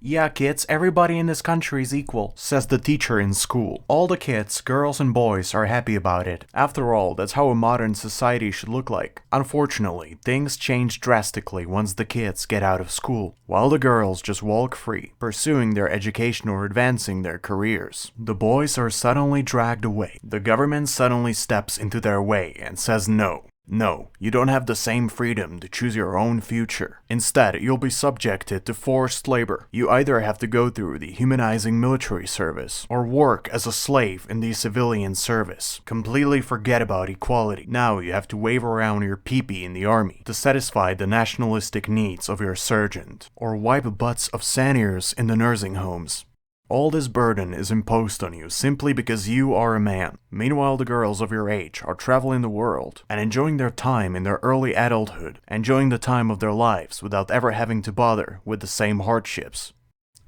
Yeah, kids, everybody in this country is equal, says the teacher in school. All the kids, girls and boys, are happy about it. After all, that's how a modern society should look like. Unfortunately, things change drastically once the kids get out of school, while the girls just walk free, pursuing their education or advancing their careers. The boys are suddenly dragged away. The government suddenly steps into their way and says no. No, you don't have the same freedom to choose your own future. Instead, you'll be subjected to forced labor. You either have to go through the humanizing military service or work as a slave in the civilian service. Completely forget about equality. Now you have to wave around your pee-pee in the army to satisfy the nationalistic needs of your sergeant, or wipe butts of seniors in the nursing homes. All this burden is imposed on you simply because you are a man. Meanwhile, the girls of your age are traveling the world and enjoying their time in their early adulthood, enjoying the time of their lives without ever having to bother with the same hardships.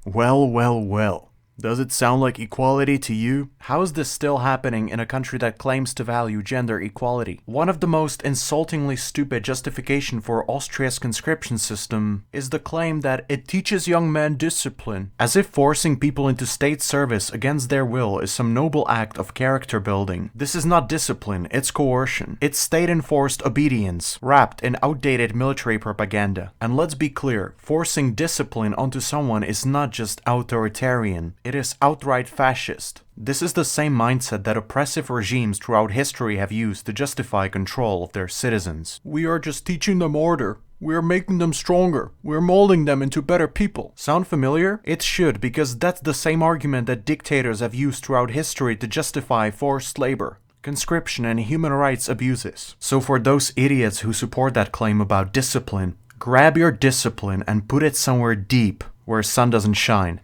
Well, well, well. Does it sound like equality to you? How is this still happening in a country that claims to value gender equality? One of the most insultingly stupid justifications for Austria's conscription system is the claim that it teaches young men discipline, as if forcing people into state service against their will is some noble act of character building. This is not discipline, it's coercion. It's state-enforced obedience, wrapped in outdated military propaganda. And let's be clear, forcing discipline onto someone is not just authoritarian. It is outright fascist. This is the same mindset that oppressive regimes throughout history have used to justify control of their citizens. We are just teaching them order. We are making them stronger. We are molding them into better people. Sound familiar? It should, because that's the same argument that dictators have used throughout history to justify forced labor, conscription, and human rights abuses. So for those idiots who support that claim about discipline, grab your discipline and put it somewhere deep where sun doesn't shine.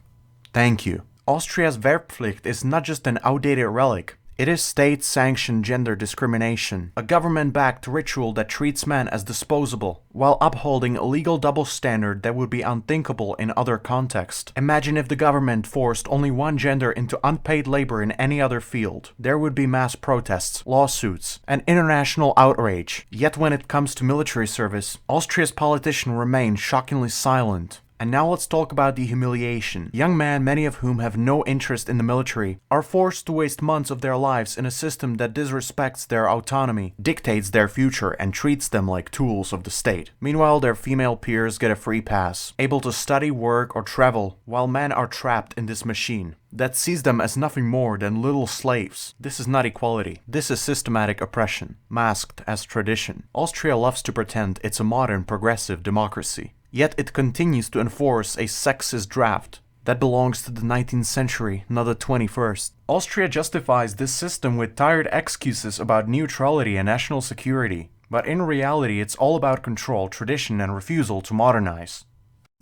Thank you. Austria's WEHRPFLICHT is not just an outdated relic. It is state-sanctioned gender discrimination, a government-backed ritual that treats men as disposable, while upholding a legal double standard that would be unthinkable in other contexts. Imagine if the government forced only one gender into unpaid labor in any other field. There would be mass protests, lawsuits, and international outrage. Yet when it comes to military service, Austria's politicians remain shockingly silent. And now let's talk about the humiliation. Young men, many of whom have no interest in the military, are forced to waste months of their lives in a system that disrespects their autonomy, dictates their future, and treats them like tools of the state. Meanwhile, their female peers get a free pass, able to study, work, or travel, while men are trapped in this machine that sees them as nothing more than little slaves. This is not equality. This is systematic oppression, masked as tradition. Austria loves to pretend it's a modern, progressive democracy. Yet it continues to enforce a sexist draft that belongs to the 19th century, not the 21st. Austria justifies this system with tired excuses about neutrality and national security, but in reality it's all about control, tradition, and refusal to modernize.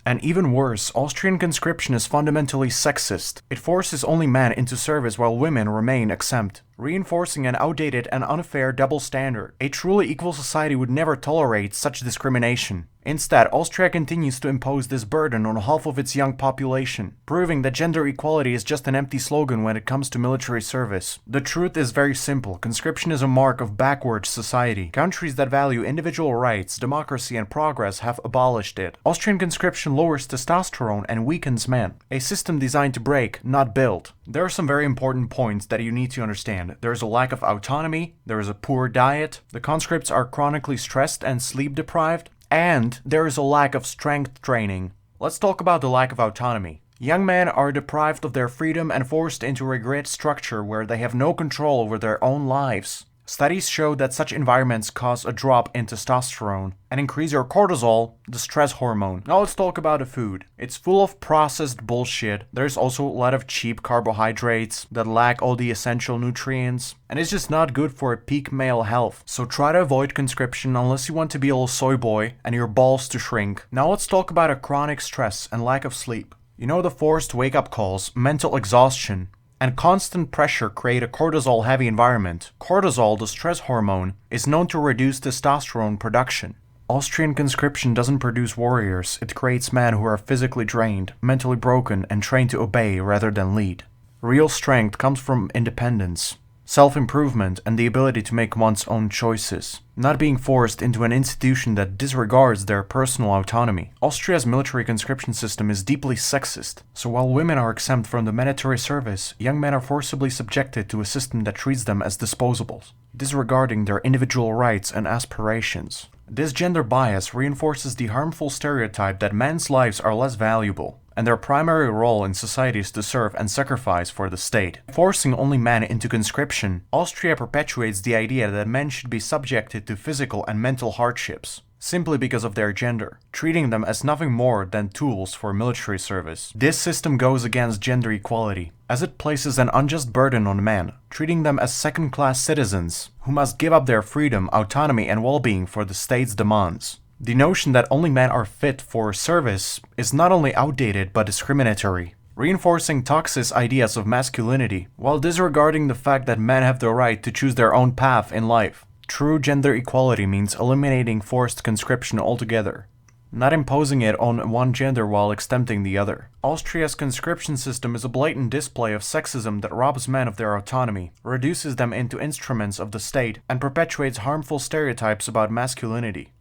And even worse, Austrian conscription is fundamentally sexist. It forces only men into service while women remain exempt, reinforcing an outdated and unfair double standard. A truly equal society would never tolerate such discrimination. Instead, Austria continues to impose this burden on half of its young population, proving that gender equality is just an empty slogan when it comes to military service. The truth is very simple. Conscription is a mark of backward society. Countries that value individual rights, democracy, and progress have abolished it. Austrian conscription lowers testosterone and weakens men. A system designed to break, not build. There are some very important points that you need to understand. There is a lack of autonomy, there is a poor diet, the conscripts are chronically stressed and sleep deprived, and there is a lack of strength training. Let's talk about the lack of autonomy. Young men are deprived of their freedom and forced into a grid structure where they have no control over their own lives. Studies show that such environments cause a drop in testosterone and increase your cortisol, the stress hormone. Now let's talk about the food. It's full of processed bullshit. There's also a lot of cheap carbohydrates that lack all the essential nutrients, and it's just not good for peak male health. So try to avoid conscription unless you want to be a little soy boy and your balls to shrink. Now let's talk about a chronic stress and lack of sleep. You know, the forced wake-up calls, mental exhaustion, and constant pressure create a cortisol-heavy environment. Cortisol, the stress hormone, is known to reduce testosterone production. Austrian conscription doesn't produce warriors, it creates men who are physically drained, mentally broken, and trained to obey rather than lead. Real strength comes from independence. self-improvement, and the ability to make one's own choices, not being forced into an institution that disregards their personal autonomy. Austria's military conscription system is deeply sexist, so while women are exempt from the mandatory service, young men are forcibly subjected to a system that treats them as disposables, disregarding their individual rights and aspirations. This gender bias reinforces the harmful stereotype that men's lives are less valuable, and their primary role in society is to serve and sacrifice for the state. Forcing only men into conscription, Austria perpetuates the idea that men should be subjected to physical and mental hardships, simply because of their gender, treating them as nothing more than tools for military service. This system goes against gender equality, as it places an unjust burden on men, treating them as second-class citizens who must give up their freedom, autonomy, and well-being for the state's demands. The notion that only men are fit for service is not only outdated but discriminatory, reinforcing toxic ideas of masculinity, while disregarding the fact that men have the right to choose their own path in life. True gender equality means eliminating forced conscription altogether, not imposing it on one gender while exempting the other. Austria's conscription system is a blatant display of sexism that robs men of their autonomy, reduces them into instruments of the state, and perpetuates harmful stereotypes about masculinity.